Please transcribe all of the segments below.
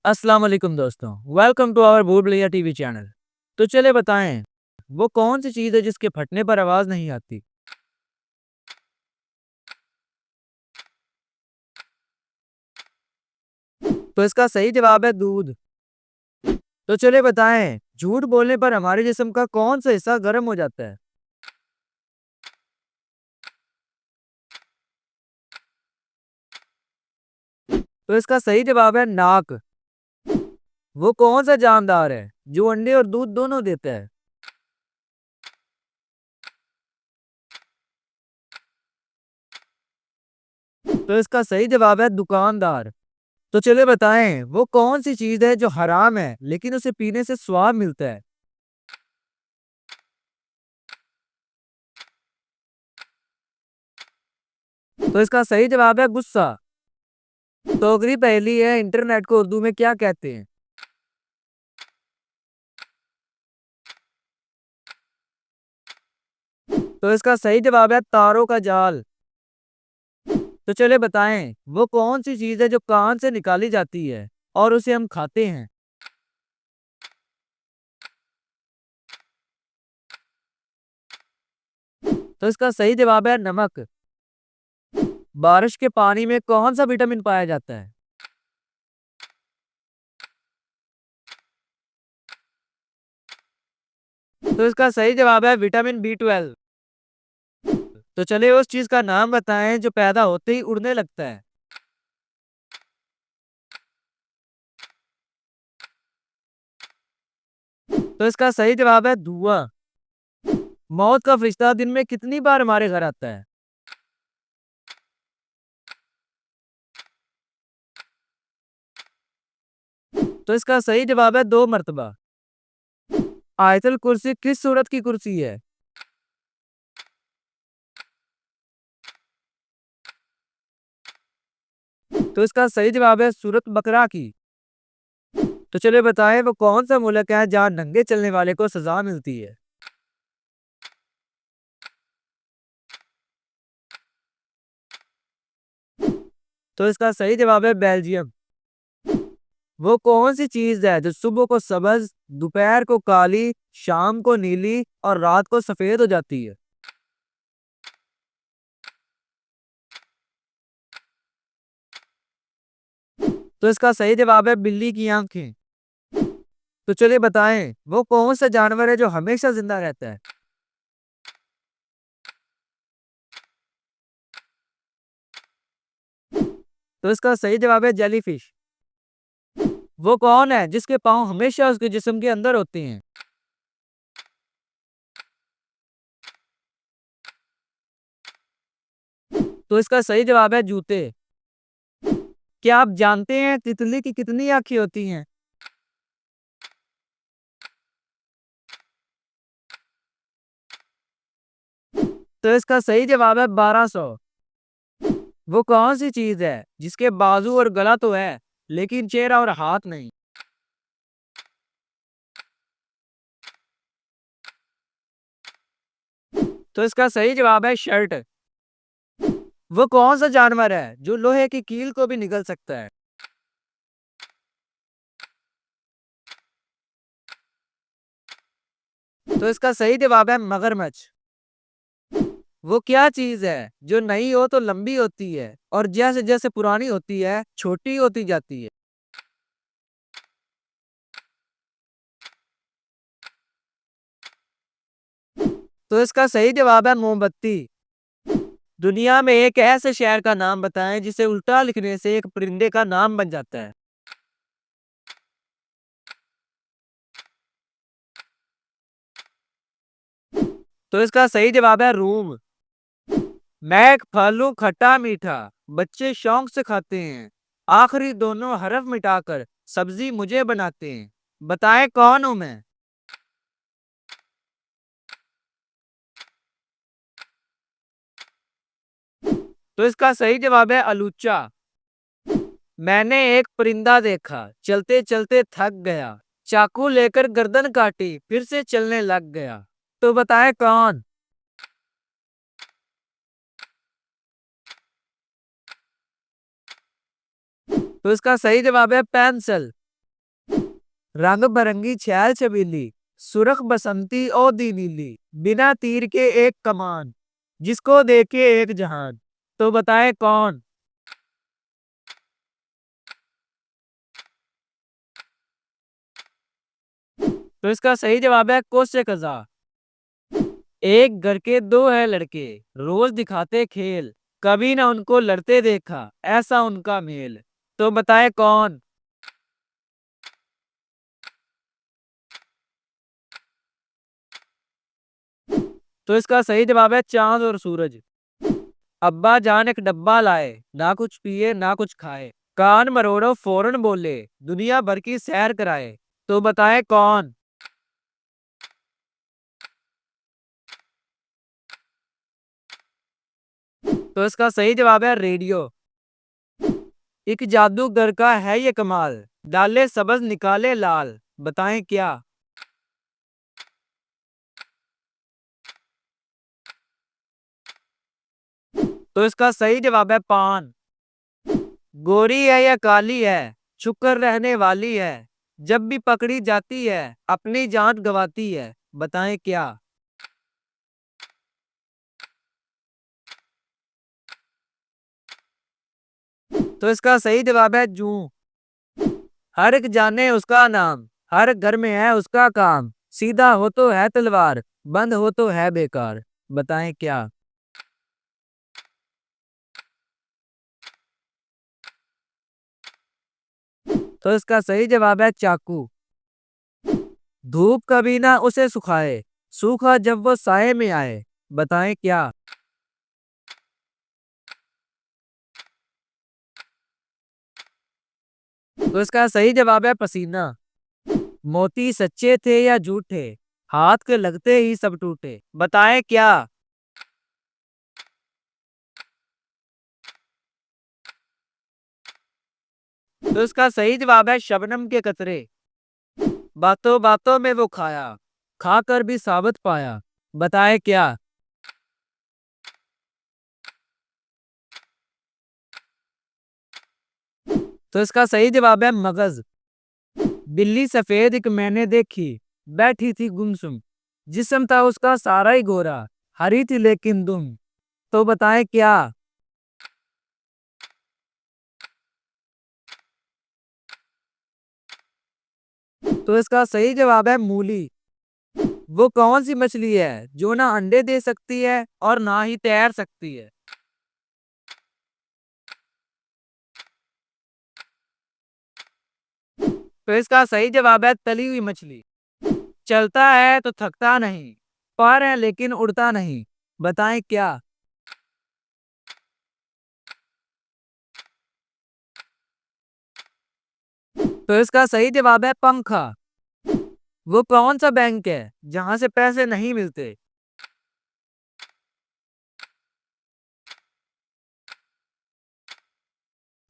अस्सलाम वालेकुम दोस्तों, वेलकम टू आवर भूल भुलैया टीवी चैनल। तो चले बताएं, वो कौन सी चीज़ है जिसके फटने पर आवाज़ नहीं आती? तो इसका सही जवाब है दूध। तो चले बताएं, झूठ बोलने पर हमारे जिस्म का कौन सा हिस्सा गर्म हो जाता है? तो इसका सही जवाब है नाक। वो कौन सा जानदार है जो अंडे और दूध दोनों देता है? तो इसका सही जवाब है दुकानदार। तो चले बताएं, वो कौन सी चीज़ है जो हराम है लेकिन उसे पीने से स्वाद मिलता है? तो इसका सही जवाब है गुस्सा। तो अगली पहेली है, इंटरनेट को उर्दू में क्या कहते हैं? तो इसका सही जवाब है तारों का जाल। तो चले बताएं, वो कौन सी चीज है जो कान से निकाली जाती है और उसे हम खाते हैं? तो इसका सही जवाब है नमक। बारिश के पानी में कौन सा विटामिन पाया जाता है? तो इसका सही जवाब है विटामिन B12। तो चले उस चीज का नाम बताएं जो पैदा होते ही उड़ने लगता है। तो इसका सही जवाब है धुआं। मौत का फरिश्ता दिन में कितनी बार हमारे घर आता है? तो इसका सही जवाब है 2 मरतबा। आयतल कुर्सी किस सूरत की कुर्सी है? तो इसका सही जवाब है सूरत बकरा की। तो चलिए बताएं, वो कौन सा मुल्क है जहाँ नंगे चलने वाले को सजा मिलती है? तो इसका सही जवाब है बेल्जियम। वो कौन सी चीज है जो सुबह को सब्ज, दोपहर को काली, शाम को नीली और रात को सफेद हो जाती है? तो इसका सही जवाब है बिल्ली की आंखें। तो चलिए बताएं, वो कौन सा जानवर है जो हमेशा जिंदा रहता है? तो इसका सही जवाब है जेलीफिश। वो कौन है जिसके पाँव हमेशा उसके जिस्म के अंदर होते हैं? तो इसका सही जवाब है जूते। क्या आप जानते हैं तितली की कितनी आंखें होती हैं? तो इसका सही जवाब है 1200। वो कौन सी चीज है जिसके बाजू और गला तो है लेकिन चेहरा और हाथ नहीं? तो इसका सही जवाब है शर्ट। वो कौन सा जानवर है जो लोहे की कील को भी निगल सकता है? तो इसका सही जवाब है मगरमच्छ। वो क्या चीज है जो नई हो तो लंबी होती है और जैसे जैसे पुरानी होती है छोटी होती जाती है? तो इसका सही जवाब है मोमबत्ती। दुनिया में एक ऐसे शहर का नाम बताएं जिसे उल्टा लिखने से एक परिंदे का नाम बन जाता है? तो इसका सही जवाब है रूम। मैं एक फल हूँ खट्टा मीठा, बच्चे शौक से खाते हैं, आखिरी दोनों हरफ मिटाकर सब्जी मुझे बनाते हैं। बताएं कौन हूं मैं? तो इसका सही जवाब है अलूचा। मैंने एक परिंदा देखा, चलते चलते थक गया, चाकू लेकर गर्दन काटी, फिर से चलने लग गया। तो बताएं कौन? तो इसका सही जवाब है पेंसिल। रंग बरंगी छैल छबीली, सुरख बसंती ओ दी नीली, बिना तीर के एक कमान, जिसको देखे एक जहान। तो बताए कौन? तो इसका सही जवाब है कोसे कज़ा। एक घर के दो है लड़के, रोज दिखाते खेल, कभी ना उनको लड़ते देखा, ऐसा उनका मेल। तो बताए कौन? तो इसका सही जवाब है चांद और सूरज। अब्बा जान एक डब्बा लाए, ना कुछ पिए ना कुछ खाए, कान मरोड़ो फौरन बोले, दुनिया भर की सैर कराए। तो बताए कौन? तो इसका सही जवाब है रेडियो। एक जादूगर का है ये कमाल, डाले सब्ज निकाले लाल, बताएं क्या? तो इसका सही जवाब है पान। गोरी है या काली है, छुपकर रहने वाली है, जब भी पकड़ी जाती है अपनी जान गंवाती है, बताएं क्या? तो इसका सही जवाब है जूं। हर एक जाने उसका नाम, हर घर में है उसका काम, सीधा हो तो है तलवार, बंद हो तो है बेकार, बताएं क्या? तो इसका सही जवाब है चाकू। धूप कभी ना उसे सुखाए, सूखा जब वो साए में आए, बताएं क्या? तो इसका सही जवाब है पसीना। मोती सच्चे थे या झूठे, हाथ के लगते ही सब टूटे, बताएं क्या? तो इसका सही जवाब है शबनम के कतरे। बातों बातों में वो खाया, खाकर भी साबत पाया, बताएं क्या? तो इसका सही जवाब है मगज। बिल्ली सफेद एक मैंने देखी, बैठी थी गुमसुम, जिस्म था उसका सारा ही गोरा, हरी थी लेकिन दुम, तो बताएं क्या? तो इसका सही जवाब है मूली। वो कौन सी मछली है जो ना अंडे दे सकती है और ना ही तैर सकती है? तो इसका सही जवाब है तली हुई मछली। चलता है तो थकता नहीं, पर है लेकिन उड़ता नहीं, बताएं क्या? तो इसका सही जवाब है पंखा। वो कौन सा बैंक है जहां से पैसे नहीं मिलते?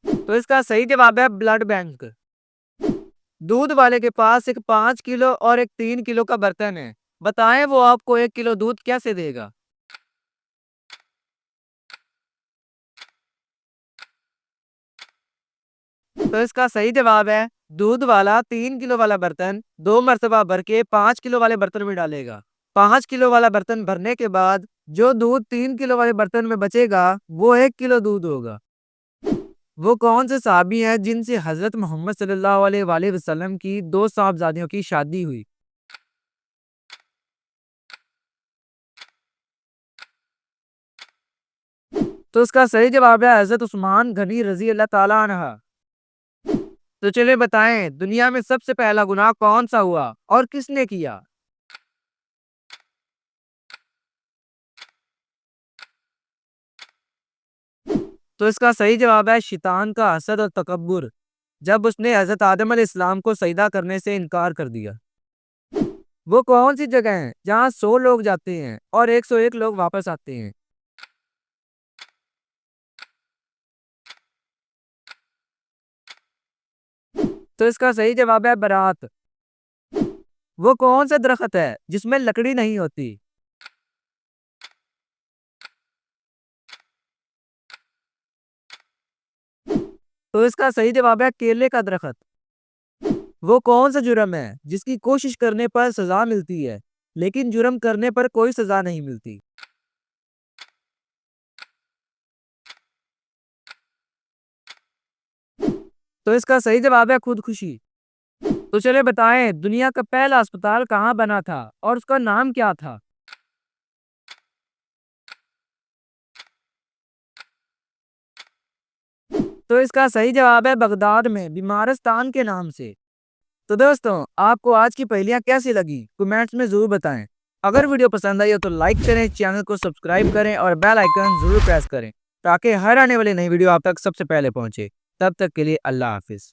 तो इसका सही जवाब है ब्लड बैंक। दूध वाले के पास एक 5 किलो और एक 3 किलो का बर्तन है, बताएं वो आपको 1 किलो दूध कैसे देगा? तो इसका सही जवाब है दूध वाला 3 किलो वाला बर्तन 2 मरतबा भर के 5 किलो वाले बर्तन में डालेगा। 5 किलो वाला बर्तन भरने के बाद जो दूध 3 किलो वाले बर्तन में बचेगा वो 1 किलो दूध होगा। वो कौन से साहबी हैं जिनसे हजरत मोहम्मद सल्लल्लाहु अलैहि वसल्लम की दो साहबजादियों की शादी हुई? तो इसका सही जवाब है हजरत उस्मान गनी रजी अल्लाह ताला अन्हा। तो चलिए बताएं दुनिया में सबसे पहला गुनाह कौन सा हुआ और किसने किया? तो इसका सही जवाब है शैतान का हसद और तकब्बुर, जब उसने हजरत आदम अलैहिस्सलाम को सजदा करने से इनकार कर दिया। वो कौन सी जगह है जहाँ 100 लोग जाते हैं और 101 लोग वापस आते हैं? तो इसका सही जवाब है बारात। वो कौन सा दरख्त है जिसमें लकड़ी नहीं होती? तो इसका सही जवाब है केले का दरख्त। वो कौन सा जुर्म है जिसकी कोशिश करने पर सजा मिलती है लेकिन जुर्म करने पर कोई सजा नहीं मिलती? तो इसका सही जवाब है खुदकुशी। तो चलिए बताएं, दुनिया का पहला अस्पताल कहाँ बना था और उसका नाम क्या था? तो इसका सही जवाब है बगदाद में बीमारस्तान के नाम से। तो दोस्तों, आपको आज की पहेलियाँ कैसी लगी कमेंट्स में ज़रूर बताएं। अगर वीडियो पसंद आई हो तो लाइक करें, चैनल को सब्सक्राइब करें और बेल आइकन ज़रूर प्रेस करें ताकि हर आने वाली नई वीडियो आप तक सबसे पहले पहुंचे। तब तक के लिए अल्लाह हाफिज़।